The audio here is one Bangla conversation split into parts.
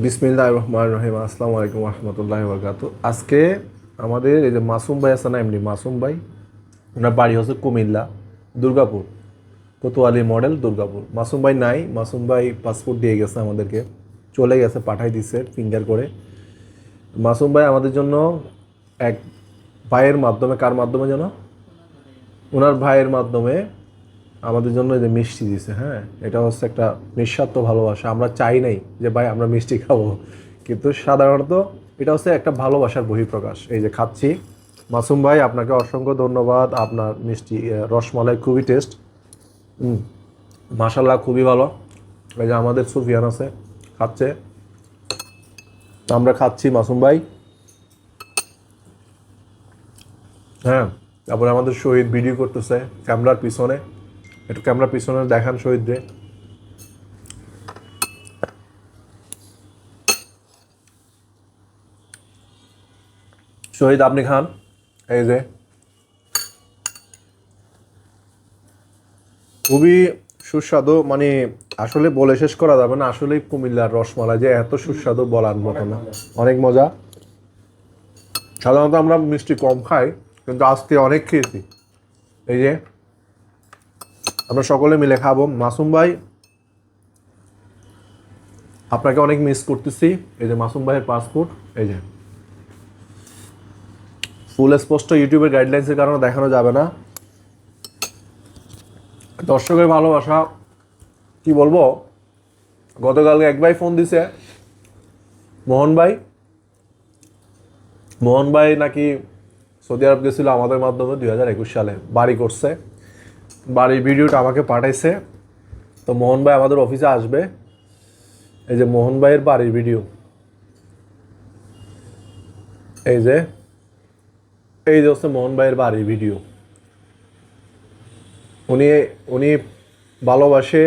বিসমিল্লাহির রহমানির রহিম। আসসালামু আলাইকুম রহমতুল্লাহি বারাকাতুহু। আজকে আমাদের এই যে মাসুম ভাই আছে না, এমনি মাসুম ভাই, ওনার বাড়ি হচ্ছে কুমিল্লা, দুর্গাপুর, কোতোয়ালি মডেল, দুর্গাপুর। মাসুম ভাই নাই, মাসুম ভাই পাসপোর্ট দিয়ে গেছে আমাদেরকে, চলে গেছে, পাঠাই দিচ্ছে ফিঙ্গার করে। মাসুম ভাই আমাদের জন্য এক ভাইয়ের মাধ্যমে, কার মাধ্যমে যেন, ওনার ভাইয়ের মাধ্যমে আমাদের জন্য এই যে মিষ্টি দিছে। হ্যাঁ, এটা হচ্ছে একটা নিঃস্বার্থ ভালোবাসা। আমরা চাই নাই যে ভাই আমরা মিষ্টি খাবো, কিন্তু সাধারণত এটা হচ্ছে একটা ভালোবাসার বহিঃপ্রকাশ। এই যে খাচ্ছি। মাসুম ভাই, আপনাকে অসংখ্য ধন্যবাদ। আপনার মিষ্টি রসমালাই খুবই টেস্ট, মাশাল্লাহ খুবই ভালো। এই যে আমাদের সুফিয়ান আছে, খাচ্ছে, আমরা খাচ্ছি মাসুম ভাই। হ্যাঁ, তারপরে আমাদের শহীদ ভিডিও করতেছে ক্যামেরার পিছনে, একটু ক্যামেরার পিছনে দেখান শহীদ রে। শহীদ আপনি খান। এই যে খুবই সুস্বাদু, মানে আসলে বলে শেষ করা যাবে না। আসলে কুমিল্লার রসমালাই যে এত সুস্বাদু বলার মতো না, অনেক মজা। সাধারণত আমরা মিষ্টি কম খাই, কিন্তু আজকে অনেক খেয়েছি। এই যে আমরা সকলে মিলে খাবো। মাসুম ভাই, আপনাকে অনেক মিস করতেছি। এই যে মাসুম ভাইয়ের পাসপোর্ট, এই যে ফুল স্পষ্ট, ইউটিউবের গাইডলাইন্সের কারণে দেখানো যাবে না। দর্শকের ভালোবাসা কি বলবো। গতকালকে এক ভাই ফোন দিছে, মোহন ভাই। মোহন ভাই নাকি সৌদি আরব গেছিল আমাদের মাধ্যমে 2021 সালে, বাড়ি করছে, বাড়ির ভিডিওটা আমাকে পাঠাইছে। তো মোহন ভাই আমাদের অফিসে আসবে। এই যে মোহন ভাইয়ের বাড়ির ভিডিও, এই যে হচ্ছে মোহন ভাইয়ের বাড়ির ভিডিও। উনি উনি ভালোবাসে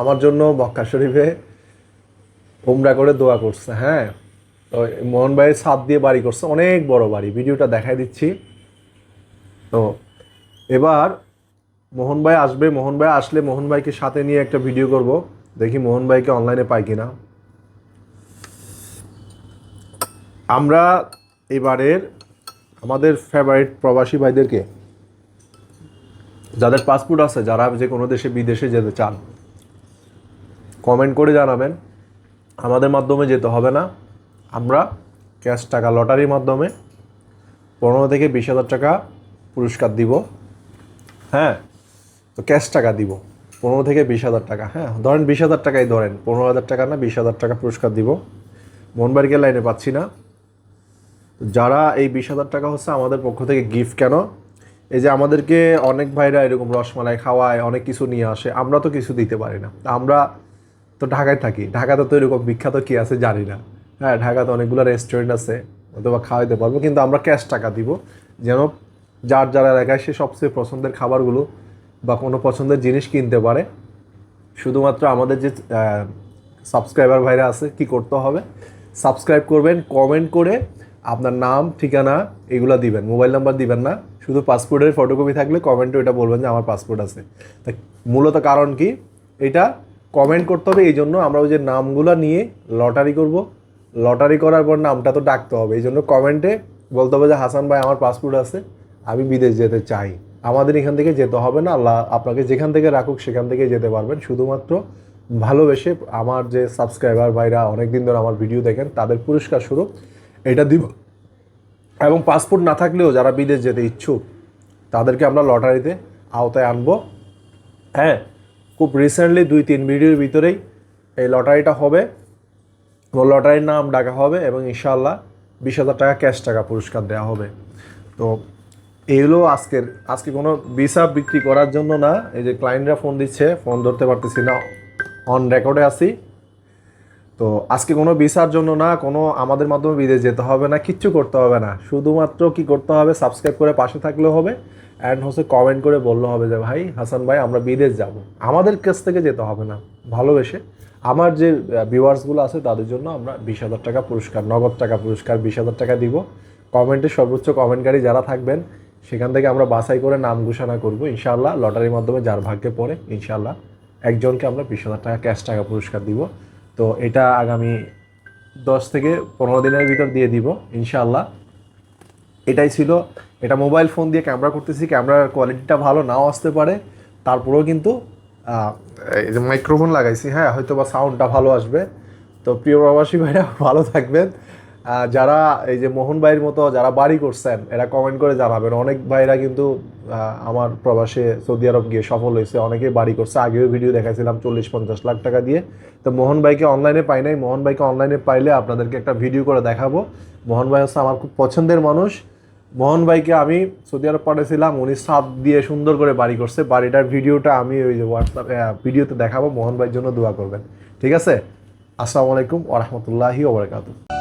আমার জন্য মক্কা শরীফে উমরা করে দোয়া করছে। হ্যাঁ, তো মোহন ভাইয়ের ছাদ দিয়ে বাড়ি করছে, অনেক বড় বাড়ি, ভিডিওটা দেখাই দিচ্ছি। তো এবার মোহন ভাই আসবে, মোহন ভাই আসলে মোহন ভাইকে সাথে নিয়ে একটা ভিডিও করব, দেখি মোহন ভাইকে অনলাইনে পাই কিনা। আমরা এবারের আমাদের ফেভারিট প্রবাসী ভাইদেরকে, যাদের পাসপোর্ট আছে, যারা যে কোনো দেশে বিদেশে যেতে চান, কমেন্ট করে জানাবেন। আমাদের মাধ্যমে যেতে হবে না, আমরা ক্যাশ টাকা লটারির মাধ্যমে 15 থেকে 20,000 টাকা পুরস্কার দিব। হ্যাঁ, তো ক্যাশ টাকা দিব 15 থেকে 20,000 টাকা। হ্যাঁ, ধরেন 20,000 টাকাই ধরেন, 15,000 টাকা না, 20,000 টাকা পুরস্কার দিব। মোহনবাড়িকে লাইনে পাচ্ছি না। যারা এই 20,000 টাকা হচ্ছে আমাদের পক্ষ থেকে গিফট। কেন, এই যে আমাদেরকে অনেক ভাইরা এরকম রসমালাই খাওয়ায়, অনেক কিছু নিয়ে আসে, আমরা তো কিছু দিতে পারি না। আমরা তো ঢাকায় থাকি, ঢাকাতে তো এরকম বিখ্যাত কী আছে জানি না। হ্যাঁ, ঢাকাতে অনেকগুলো রেস্টুরেন্ট আছে, অথবা খাওয়াইতে পারবো, কিন্তু আমরা ক্যাশ টাকা দিব, যেন যার যার এলাকায় সে সবচেয়ে পছন্দের খাবারগুলো বা কোনো পছন্দের জিনিস কিনতে পারে। শুধুমাত্র আমাদের যে সাবস্ক্রাইবার ভাইরা আছে, কি করতে হবে, সাবস্ক্রাইব করবেন, কমেন্ট করে আপনার নাম, ঠিকানা এগুলো দিবেন, মোবাইল নাম্বার দিবেন না, শুধু পাসপোর্টের ফটোকপি থাকলে কমেন্টে ওইটা বলবেন যে আমার পাসপোর্ট আছে। তা মূলত কারণ কি, এটা কমেন্ট করতে হবে। এই জন্য আমরা ওই যে নামগুলো নিয়ে লটারি করব, লটারি করার পর নামটা তো ডাকতে হবে। এই জন্য কমেন্টে বলতে হবে যে হাসান ভাই আমার পাসপোর্ট আছে, আমি বিদেশ যেতে চাই। আমাদের এখান থেকে যেতে হবে না, আল্লাহ আপনাকে যেখান থেকে রাখুক সেখান থেকে যেতে পারবেন। শুধুমাত্র ভালোবেসে আমার যে সাবস্ক্রাইবার ভাইরা অনেকদিন ধরে আমার ভিডিও দেখেন, তাদের পুরস্কার স্বরূপ এটা দিব। এবং পাসপোর্ট না থাকলেও যারা বিদেশ যেতে ইচ্ছুক, তাদেরকে আমরা লটারিতে আওতায় আনবো। হ্যাঁ, খুব রিসেন্টলি 2-3 ভিডিওর ভিতরেই এই লটারিটা হবে, লটারির নাম ডাকা হবে, এবং ইনশাআল্লাহ 20,000 টাকা ক্যাশ টাকা পুরস্কার দেওয়া হবে। তো এগুলো আজকে কোনো ভিসা বিক্রি করার জন্য না। এই যে ক্লায়েন্টরা ফোন দিচ্ছে, ফোন ধরতে পারতেছি না, অন রেকর্ডে আছি। তো আজকে কোনো ভিসার জন্য না, কোনো আমাদের মাধ্যমে বিদেশ যেতে হবে না, কিচ্ছু করতে হবে না। শুধুমাত্র কি করতে হবে, সাবস্ক্রাইব করে পাশে থাকলেও হবে, অ্যান্ড হচ্ছে কমেন্ট করে বললে হবে যে ভাই হাসান ভাই আমরা বিদেশ যাব। আমাদের কাছ থেকে যেতে হবে না, ভালোবেসে আমার যে ভিউয়ার্সগুলো আছে তাদের জন্য আমরা 20,000 টাকা পুরস্কার, নগদ টাকা পুরস্কার 20,000 টাকা দিব। কমেন্টে সর্বোচ্চ কমেন্টকারী যারা থাকবেন, সেখান থেকে আমরা বাছাই করে নাম ঘোষণা করবো ইনশাআল্লাহ। লটারির মাধ্যমে যার ভাগ্যে পড়ে ইনশাআল্লাহ একজনকে আমরা 20,000 টাকা ক্যাশ টাকা পুরস্কার দিব। তো তো এটা আগামী 10 থেকে 15 দিনের ভিতর দিয়ে দিব ইনশাআল্লাহ। এটাই ছিল, এটা মোবাইল ফোন দিয়ে ক্যামেরা করতেছি, ক্যামেরার কোয়ালিটিটা ভালো নাও আসতে পারে, তারপরেও কিন্তু এই যে মাইক্রোফোন লাগাইছি, হ্যাঁ হয়তো বা সাউন্ডটা ভালো আসবে। তো প্রিয় প্রবাসী ভাইরা ভালো থাকবেন। যারা এই যে মোহন ভাইয়ের মতো যারা বাড়ি করছেন এরা কমেন্ট করে জানাবেন। অনেক ভাইরা কিন্তু আমার প্রবাসে সৌদি আরব গিয়ে সফল হয়েছে, অনেকেই বাড়ি করছে, আগেও ভিডিও দেখাইছিলাম 40-50 লাখ টাকা দিয়ে। তো মোহন ভাইকে অনলাইনে পাই নাই, মোহন ভাইকে অনলাইনে পাইলে আপনাদেরকে একটা ভিডিও করে দেখাবো। মোহন ভাই হচ্ছে আমার খুব পছন্দের মানুষ। মোহন ভাইকে আমি সৌদি আরব পাঠিয়েছিলাম, উনি ছাদ দিয়ে সুন্দর করে বাড়ি করছে, বাড়িটার ভিডিওটা আমি ওই যে হোয়াটসঅ্যাপ ভিডিওতে দেখাবো। মোহন ভাইয়ের জন্য দোয়া করবেন, ঠিক আছে? আসসালামু আলাইকুম ওয়া রাহমাতুল্লাহি ওয়া বারাকাতুহু।